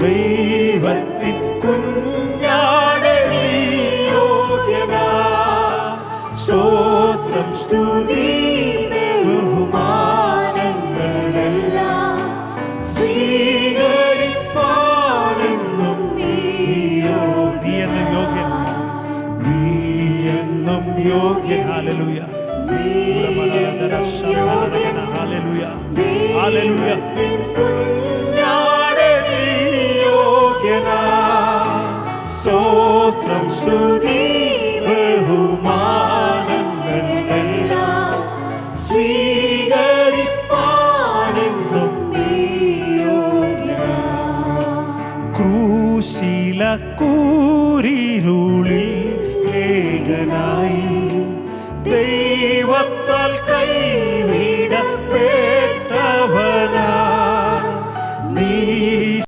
ദൈവത്തിൻ കുഞ്ഞാടേ നീ യോഗ്യനാ. സ്തോത്രം സ്തുതി ബഹുമാനങ്ങളെല്ലാം സ്വീകരിപ്പാനെന്നും നീ യോഗ്യൻ. നീ എന്നും യോഗ്യൻ. ഹല്ലേലൂയ. ഹല്ലേലൂയ. ഹല്ലേലൂയ. കുഞ്ഞാടേ നീ യോഗ്യനാ. സ്തോത്രം സ്തുതി ബഹുമാനങ്ങളെല്ലാം സ്വീകരിപ്പാനെന്നും നീ യോഗ്യനാ. ക്രൂശില കൂരിരുളിൽ ഏകനായി